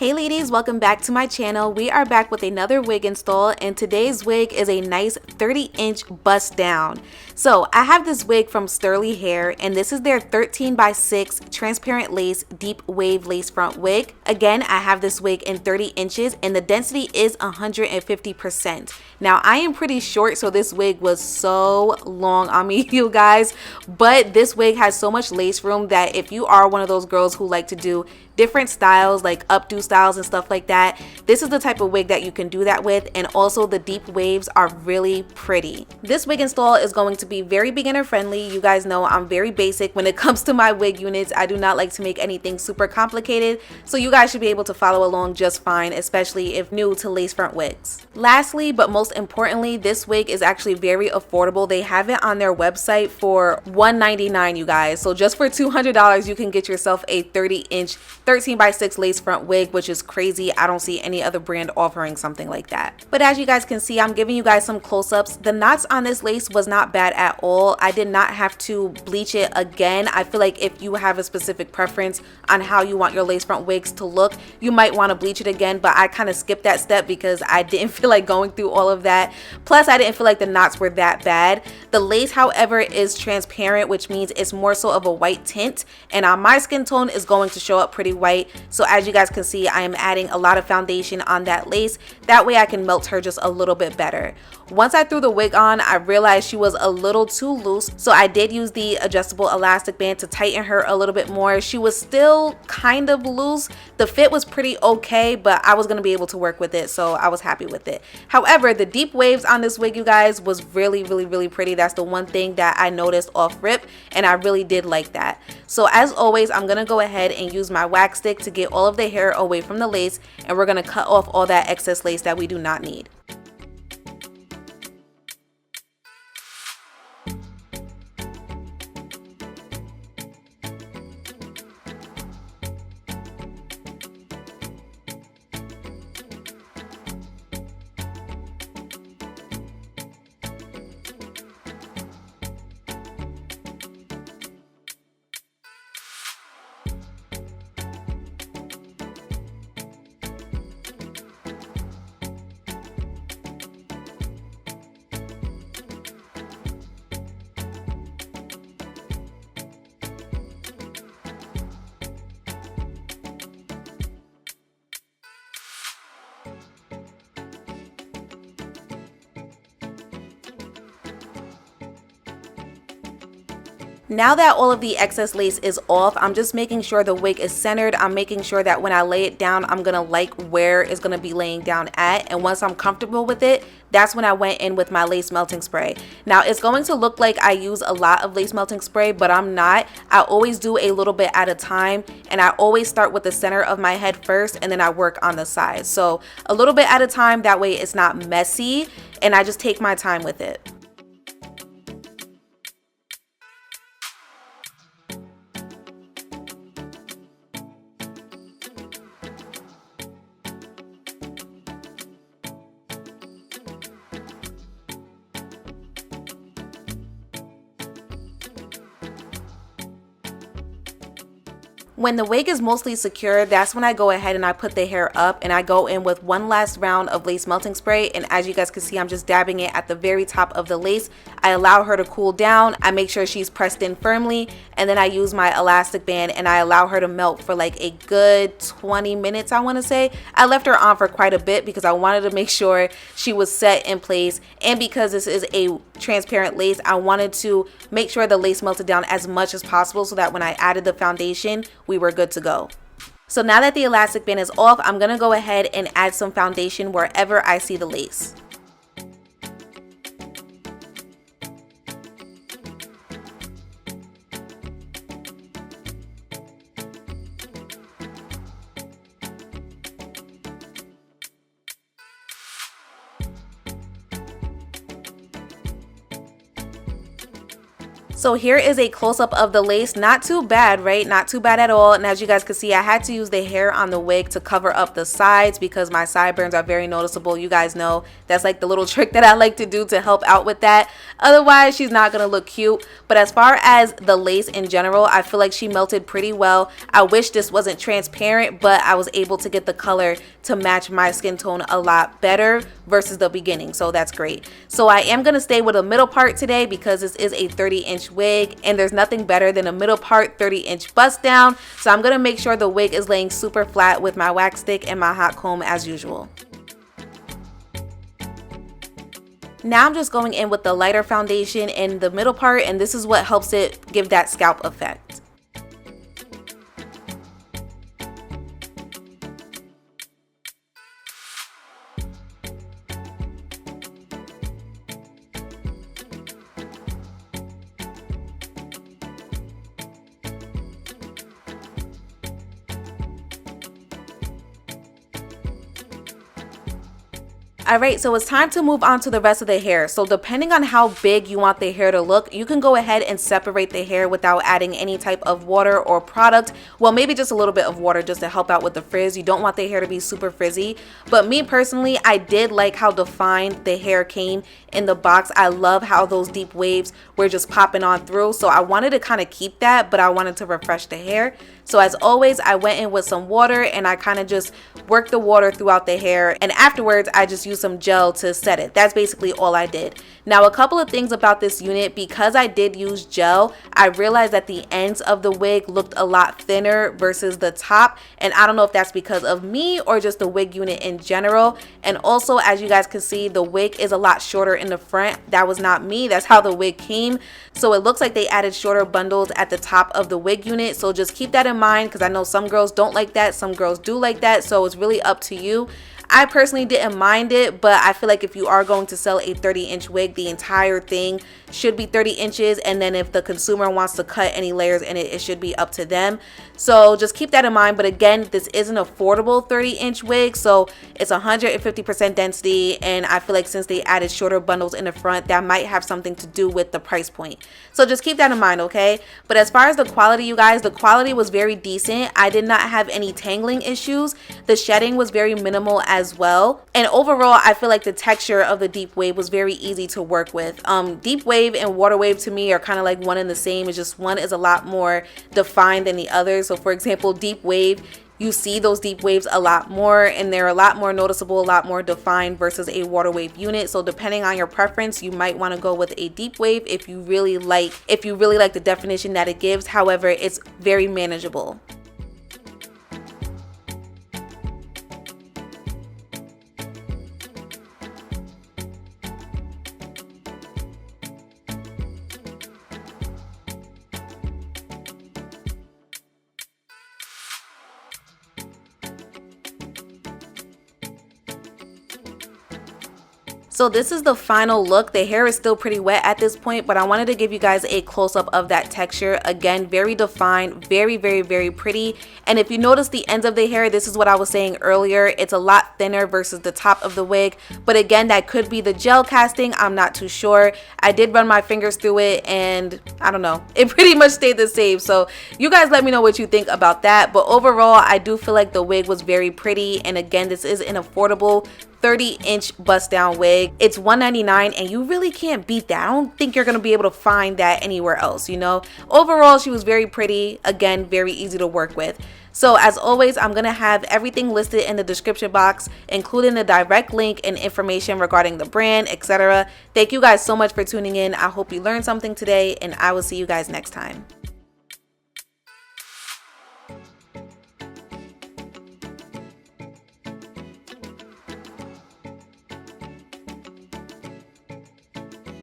Hey ladies, welcome back to my channel. We are back with another wig install, and today's wig is a nice 30-inch bust down. So I have this wig from Sterly Hair, and this is their 13x6 transparent lace deep wave lace front wig. Again, I have this wig in 30 inches and the density is 150%. Now I am pretty short, so this wig was so long on me, you guys, but this wig has so much lace room that if you are one of those girls who like to do different styles, like updo styles and stuff like that, this is the type of wig that you can do that with. And also the deep waves are really pretty. This wig install is going to be very beginner friendly. You guys know I'm very basic when it comes to my wig units. I do not like to make anything super complicated, so you guys should be able to follow along just fine, especially if new to lace front wigs. Lastly, but most importantly, this wig is actually very affordable. They have it on their website for $199, you guys. So just for $200 you can get yourself a 30-inch 13x6 lace front wig, which is crazy. I don't see any other brand offering something like that. But as you guys can see, I'm giving you guys some close-ups. The knots on this lace was not bad at all. I did not have to bleach it again. I feel like if you have a specific preference on how you want your lace front wigs to look, you might want to bleach it again, but I kind of skipped that step because I didn't feel like going through all of that. Plus, I didn't feel like the knots were that bad. The lace, however, is transparent, which means it's more so of a white tint, and on my skin tone is going to show up pretty white. So as you guys can see, I am adding a lot of foundation on that lace. That way I can melt her just a little bit better. Once I threw the wig on, I realized she was a little too loose, so I did use the adjustable elastic band to tighten her a little bit more. She was still kind of loose. The fit was pretty okay, but I was going to be able to work with it, so I was happy with it. However, the deep waves on this wig, you guys, was really pretty. That's the one thing that I noticed off rip, and I really did like that. So as always, I'm going to go ahead and use my wax stick to get all of the hair away from the lace, and we're going to cut off all that excess lace that we do not need. Now that all of the excess lace is off, I'm just making sure the wig is centered. I'm making sure that when I lay it down, I'm gonna like where it's gonna be laying down at, and once I'm comfortable with it, that's when I went in with my lace melting spray. Now it's going to look like I use a lot of lace melting spray, but I'm not. I always do a little bit at a time, and I always start with the center of my head first, and then I work on the sides. So a little bit at a time, that way it's not messy, and I just take my time with it. When the wig is mostly secure, that's when I go ahead and I put the hair up, and I go in with one last round of lace melting spray. And as you guys can see, I'm just dabbing it at the very top of the lace. I allow her to cool down. I make sure she's pressed in firmly, and then I use my elastic band and I allow her to melt for like a good 20 minutes, I want to say. I left her on for quite a bit because I wanted to make sure she was set in place, and because this is a transparent lace, I wanted to make sure the lace melted down as much as possible so that when I added the foundation, we were good to go. So now that the elastic band is off, I'm gonna go ahead and add some foundation wherever I see the lace. So here is a close-up of the lace. Not too bad, right? Not too bad at all. And as you guys can see, I had to use the hair on the wig to cover up the sides because my sideburns are very noticeable. You guys know that's like the little trick that I like to do to help out with that. Otherwise, she's not gonna look cute. But as far as the lace in general, I feel like she melted pretty well. I wish this wasn't transparent, but I was able to get the color to match my skin tone a lot better versus the beginning, so that's great. So I am gonna stay with a middle part today because this is a 30-inch wig and there's nothing better than a middle part 30-inch bust down. So I'm gonna make sure the wig is laying super flat with my wax stick and my hot comb as usual. Now I'm just going in with the lighter foundation in the middle part, and this is what helps it give that scalp effect. Alright, so it's time to move on to the rest of the hair. So depending on how big you want the hair to look, you can go ahead and separate the hair without adding any type of water or product. Well, maybe just a little bit of water just to help out with the frizz. You don't want the hair to be super frizzy. But me personally, I did like how defined the hair came in the box. I love how those deep waves were just popping on through. So I wanted to kind of keep that, but I wanted to refresh the hair. So as always, I went in with some water and I kind of just worked the water throughout the hair, and afterwards I just used some gel to set it. That's basically all I did. Now, a couple of things about this unit: because I did use gel, I realized that the ends of the wig looked a lot thinner versus the top, and I don't know if that's because of me or just the wig unit in general. And also, as you guys can see, the wig is a lot shorter in the front. That was not me, that's how the wig came. So it looks like they added shorter bundles at the top of the wig unit, so just keep that in mind because I know some girls don't like that, some girls do like that, so it's really up to you. I personally didn't mind it, but I feel like if you are going to sell a 30-inch wig, the entire thing should be 30 inches, and then if the consumer wants to cut any layers in it, it should be up to them. So just keep that in mind. But again, this is an affordable 30-inch wig, so it's 150% density, and I feel like since they added shorter bundles in the front, that might have something to do with the price point. So just keep that in mind, okay? But as far as the quality, you guys, the quality was very decent. I did not have any tangling issues. The shedding was very minimal as well, and overall I feel like the texture of the deep wave was very easy to work with. Deep wave and water wave to me are kind of like one and the same. It's just one is a lot more defined than the other. So for example, deep wave, you see those deep waves a lot more and they're a lot more noticeable, a lot more defined versus a water wave unit. So depending on your preference, you might want to go with a deep wave if you really like the definition that it gives. However, it's very manageable. So this is the final look. The hair is still pretty wet at this point, but I wanted to give you guys a close-up of that texture. Again, very defined, very, very, very pretty. And if you notice the ends of the hair, this is what I was saying earlier. It's a lot thinner versus the top of the wig. But again, that could be the gel casting. I'm not too sure. I did run my fingers through it and I don't know. It pretty much stayed the same. So you guys let me know what you think about that. But overall, I do feel like the wig was very pretty. And again, this is an affordable 30-inch bust down wig. It's $199 and you really can't beat that. I don't think you're gonna be able to find that anywhere else, you know. Overall, she was very pretty. Again, very easy to work with. So as always, I'm gonna have everything listed in the description box, including the direct link and information regarding the brand, etc. Thank you guys so much for tuning in. I hope you learned something today, and I will see you guys next time.